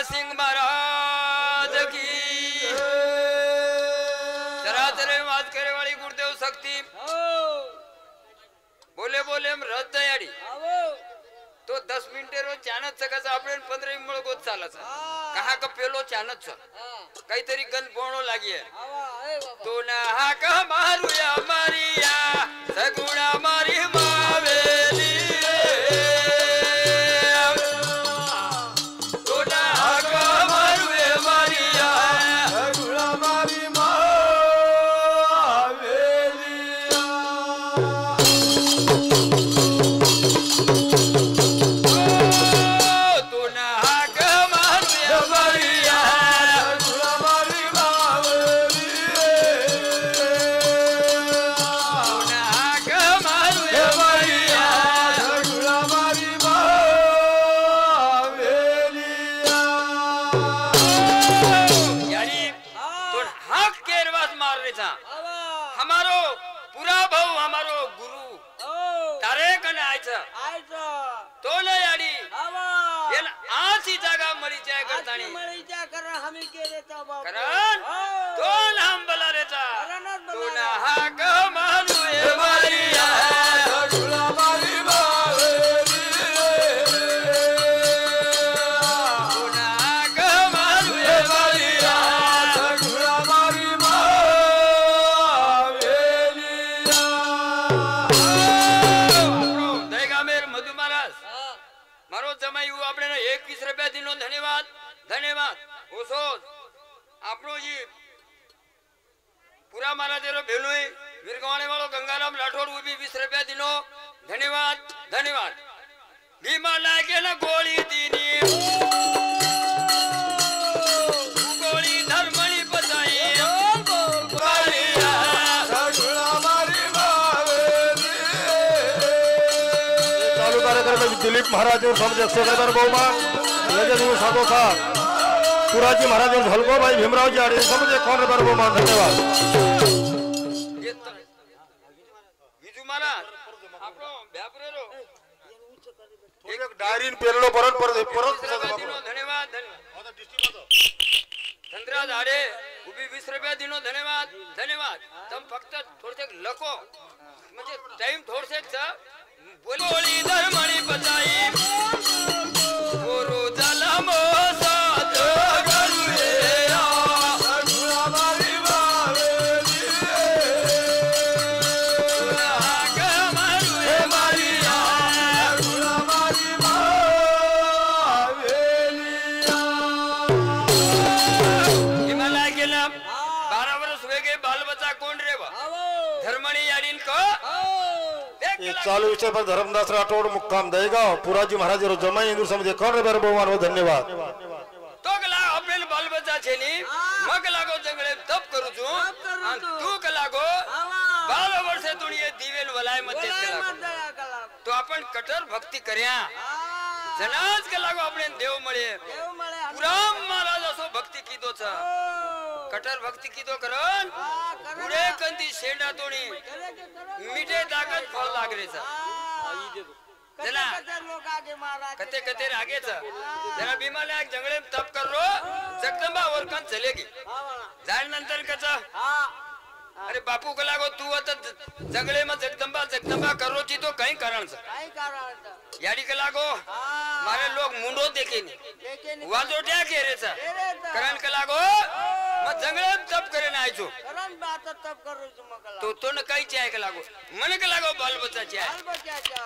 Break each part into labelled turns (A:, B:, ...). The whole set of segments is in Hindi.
A: सिंह महाराज की चराचर वाद करे वाली गुरुदेव शक्ति बोले बोले हम रथ दयाडी तो 10 मिनिटे रोज चानच सकाळचं आपण 15 मिनिट गोत चालायचं कहा का पेलो चानच काहीतरी गन पोणो लागी तो ना हा का मारूया मारिया सगुणा मारी मावेली तो ना हा का मारूया मारिया सगुणा मारी मावेली हमारो पूरा भाऊ हमारो गुरु तारे कने आयचा तो ले याडी एन आसी जागा मळी जाय करतानी मळी जाय कर हमी केले तो बाप करण तो हम बला रेचा तो ना हा ग मारू ए मारिया झुला मारी बावेली तो ना हा ग मारू ए मारिया झुला मारी मारो जमाई આપણે 21 રૂપિયા દીનો ધન્યવાદ ધન્યવાદ ઓસો આપણો જી પૂરા મારા દેરો ભેલોય વીરગવાણે વાળો ગંગારામ રાઠોડ ઉભી 20 રૂપિયા દીનો ધન્યવાદ ધન્યવાદ ભીમા લાગે ને ગોળી દીની ગોળી ધર્મણી પતાઈ ગોળીયા સગુણા મારી બાવેલી ચાલુ કાર્યક્રમ दिलीप महाराज समज सेक्रेटर बहुमान साधोसाथ पुराजी महाराज झलको भाई भीमरावजी आडे समजे कौन रे बहुमान धन्यवाद एक डायरीन पेरलो परत धन्यवाद धनराज आडे उभी 20 रुपया दिनो धन्यवाद धन्यवाद तुम फक्त थोडसे लको म्हणजे टाइम थोडसे बोली धर्मणी पताई गुरु जलमो साथ गरुए सगुणा मारी बावेली सगुणा ग मारुए मारिया सगुणा मारी बावेली हिमालय गेला 12 वर्ष वेगे बाल बच्चा कोण रे बा धर्मणी याडीन को चालू विषय पर धर्मदास राठौड़ मुक्काम दहेगांव पुराजी महाराज जमाई इंदूर समझे कौन रे बार बहुमान हो धन्यवाद तो कला अपने बाल बच्चा छेनी मग लागो जंगले तप करू छु आणि तू कलागो 12 वर्षे तुणिये दिवेल वलाय मध्ये कलागो तो आपण कठोर भक्ती कर्या जनाज कलागो आपण देव मळे पुराम महाराज असो भक्ती कीदो छ कठोर भक्ती कीदो करण पुढे कंदी शेंडा तोणी मीठे ताकत फल लागरेचा जरा कते कते रागेचा जरा भीमाला जंगले तप करो जगदंबा और कन चलेगी जाण नंतर कचा अरे बापू को लागो तू आता जंगले में जगदंबा जगदंबा करो ची तो कहीं कारण से याडी के लागो मारे लोग मुंडो देखे नहीं वाजो क्या कह रहे सा करण के लागो मैं जंगले तप करे ना आइचो करण बात तप करो तो न काही चाहे के लागो मन के लागो बाल बच्चा चाहे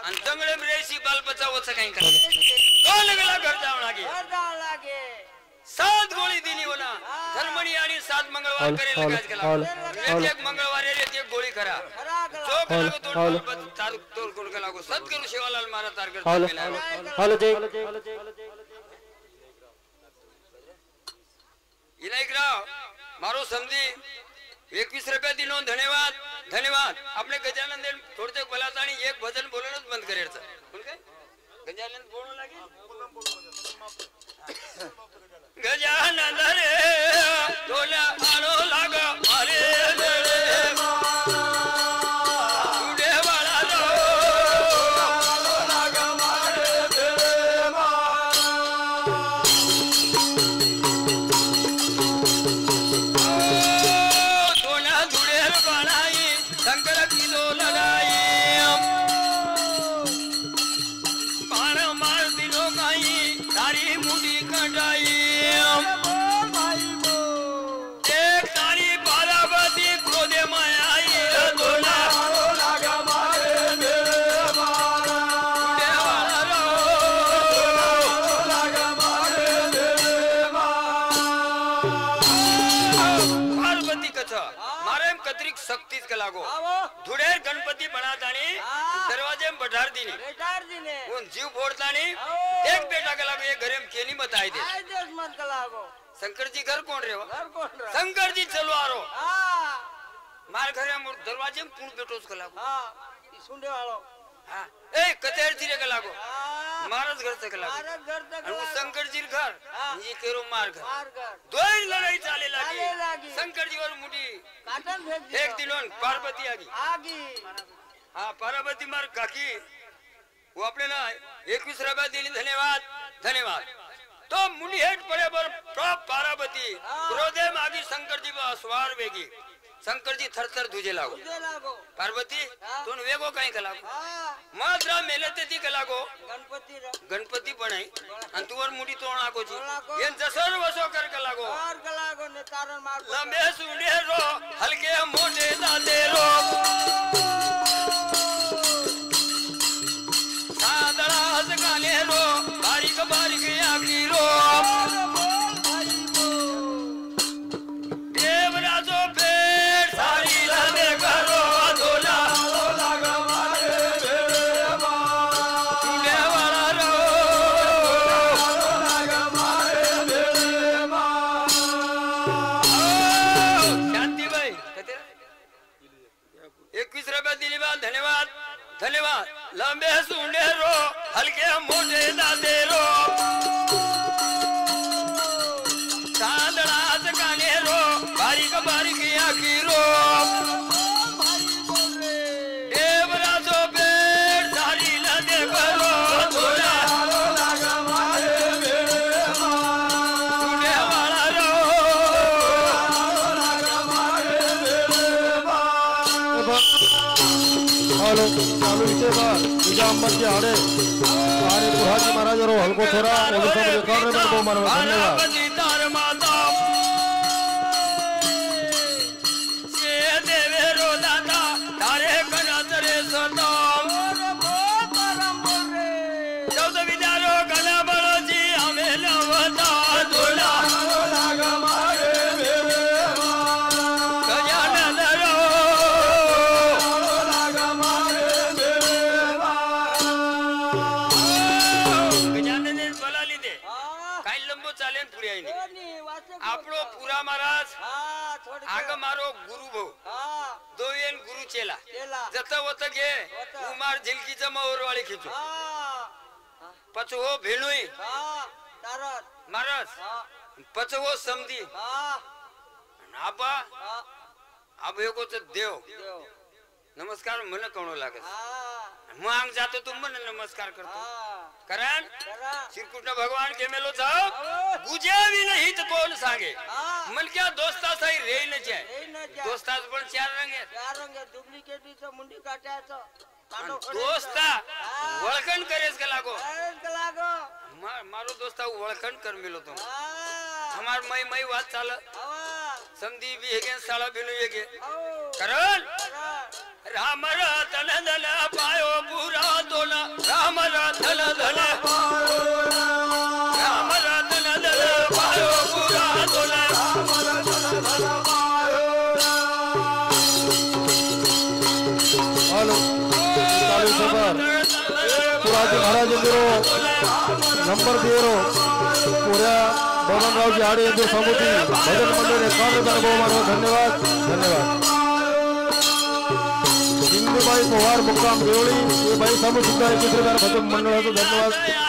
A: अन जंगले में रेसी बाल बच्चा वो सकाई कर तो लगला घर जाव लागे 7 गोळी दिली होना धर्मणी आणि 7 मंगळवार करे लगाज के लागो एक मंगळवार एक गोळी करा जो के लागो तो चार तोर कोण के लागो सद्गुरु शिवालाल महाराज टारगेट केला
B: हेलो जय
A: इलाइकराव मारो समझी 21 रुपया दिनो धन्यवाद धन्यवाद आपने गजानन देन थोडे बोलातानी एक भजन बोलणच बंद करेच कोण काय गजानन बोलू लागे गजानन रे तोला आलो लागा अरे मंडाई एक तारी पार्वती क्रोधे में आई दोला पार्वती कथा मारे कतरिक शक्ति लागो धुडेर गणपती बनातानी दरवाजे में बैठार दीनी उन जीव फोड़तानी एक बेटा का लागो ये घरे में केनी मत आए दे शंकर जी घर कौन रे हो शंकर जी चलो आ रो मार घरे में दरवाजे में कौन बैठो उसका लागो
B: सुनने वालों
A: हां ए कतेर जी रे का लागो महाराज घर से का लागो और वो शंकर जी घर ये तेरो मार घर दो ही लड़ाई चाले लगी शंकर जी और मुड़ी
B: काटन फेंक
A: एक दिनों पार्वती आ
B: आगी
A: हाँ पार्वती मार काकी वो अपने ना 21 रुपया दिली धन्यवाद धन्यवाद तो मुनि हेट पड़े पर पार्वती क्रोधे में आगी शंकर जी में अस्वार वेगी शंकर जी थर-थर दूजे लागो पार्वती तोन वेगो कहीं कलागो मात्रा मेलते थी कलागो गणपति बनाई अंतुवर मुड़ी तोड़ आगो जी ये जसर वसो कर कलागो
B: ने तारण मार
A: लंबे सुने रो हल्के मोटे दादे रो सादड़ा हसकाले रो बारीक बारीक आकी रो देवराजो पेड़ सारी लाने करो दोला धन्यवाद धन्यवाद लंबे सुने रो हल्के मोटे दादे रो चांदड़ा गाने रो बारीक बारीक आखी रो देवराजो पेड़ सारी लदे करो थोड़ा
C: हेलो चालू विषय बार निजामत के आड़े आरे बुहाजी महाराज रो हल्को थोड़ा ओडिशा में काम रे बो मानव धन्यवाद
A: तार माता से देवे रो दादा तारे कना तरे सदा जब विदारो कना बड़ो जी हमें लवता दोला आपलो पूरा महाराज आग मारो गुरु भो दोयन गुरु चेला जत वत गे उमार झिलकी जमावर वाली खिचो पचो भेणोई महाराज पचो समधी आपा अब एको तो देव नमस्कार मन कोणो लागे मांग जातो तुम मन नमस्कार करतो करण श्री कृष्ण भगवान के मेलो जाओ बुझे भी नहीं तो कौन सांगे मन क्या दोस्ता सही रे न जाए दोस्ता पण चार रंग है
B: डुप्लीकेट भी तो मुंडी काटा तो
A: दोस्ता वळखण करेस का लागो मारो दोस्ता वळखण कर मिलो तो हमार मई बात चाल समधी भी हेगे साला बिनु हेगे करण राम रतन धन पायो पूरा दोला राम रतन धन राम रतन धन पायो पूरा दोला
C: हेलो चालू विषय बार बुहाजी महाराज रो नंबर दिए रो पूरा बबन राव जी आड़े जो समिति भजन मंडल ने काम रे बो मानव धन्यवाद धन्यवाद हिंदू भाई मोहार मुकाम देवली ये भाई सब सुद्धा एक दूसरे का भजन मंडल है तो धन्यवाद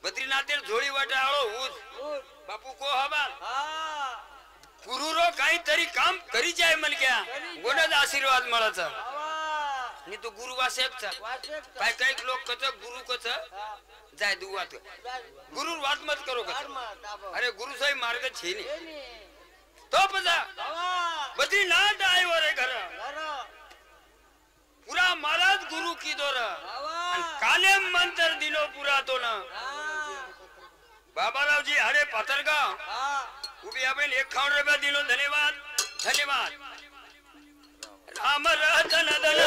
A: बद्रीनाथ जोड़ी वाटे आलो काही तरी काम करी जाय मन क्या गोडाचा आशीर्वाद मळाचा
B: आवा
A: नि तो गुरु वासेकचा
B: वाचेक
A: काय काय लोक कच गुरु कच जाय दुवात गुरु वात मत करो कच अरे गुरु साहेब मार्ग छे ने तो पजा बद्रीनाथ आयो रे घर पूरा महाराज गुरु की दोर आणि काले मंत्र दिलो पुरा तो ना बाबाराव जी हरे पथरगाव उभी आपण 51 रुपया दिलो धन्यवाद धन्यवाद राम रतन धन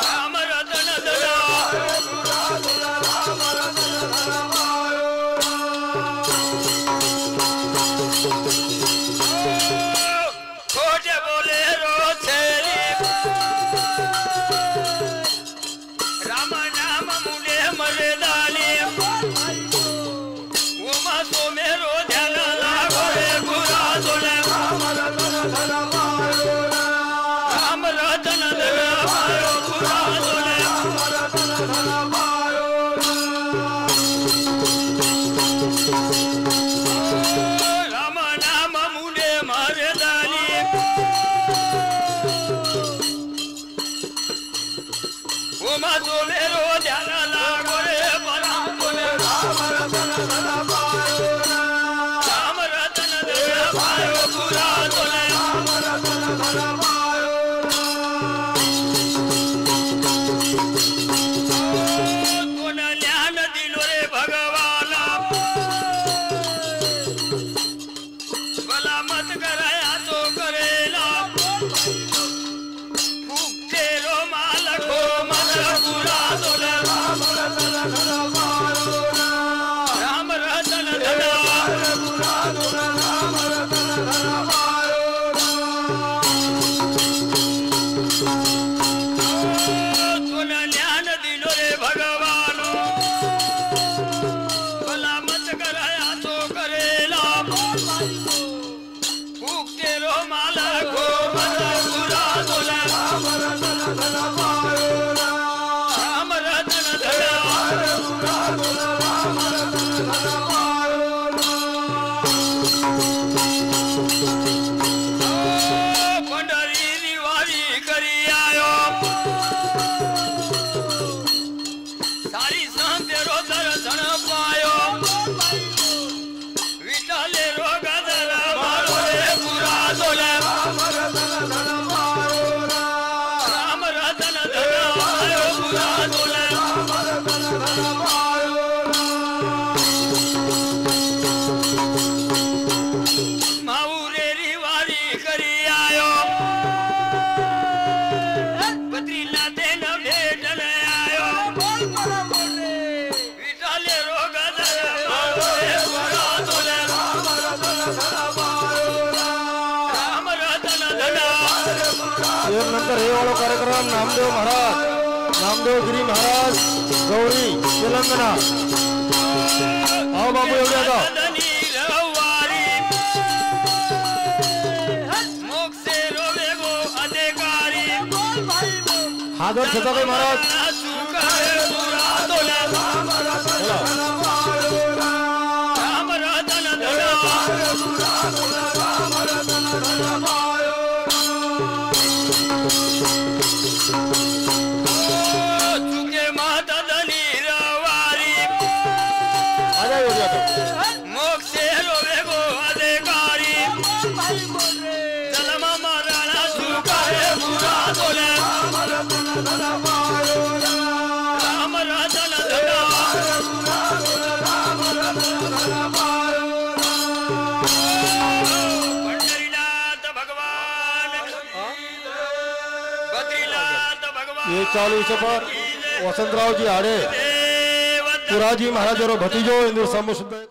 A: राम रतन धन खोटे बोले रो छेली राम नाम मुले मरे दाली उमा तो मेरो ध्यान लागो रे बुरा तोले राम रतन धन मारो बुरा तोले राम नाम मुले मरे दाली उमा तो मेरो ध्यान लागो रे बुरा तोले राम रतन धन मारो बुरा तोले कोण ज्ञान दिलो रे भगवान भला मत कराया तो करेला फुकते रो मालको मत बुरा तोले राम रतन धन कोण ज्ञान दिलो रे भगवान भला मत कराया तो करेला फुकते रो मालको मत बुरा तोले राम रतन धन पंढरी दिवारी करी आयो सारी सांते रो दर्शन पायो विठले रो गदर मारो रे बुरा तोले राम रतन धन बुरा तोले माऊरे रिवारी करी आयो बद्रीनाथ न भेटन आयो विठले रो गदर मारो रे बुरा तोले राम रतन धन
C: नंतर हे वाळो कार्यक्रम नामदेव महाराज नामदेव गिरी महाराज गौरी तेलंगणा आओ बाबू एवढे आता हादर सदाबाई महाराज
A: चुके माता धनी रवारी मोक्षे रोवे गो अधिकारी जन्म मरण सुखाए बुरा तोले राम रतन धन पंढरीनाथ भगवान बद्रीनाथ भगवान
C: ये चालू पर वसंतराव जी आड़े पुराजी महाराज भतीजो इंदुर समूह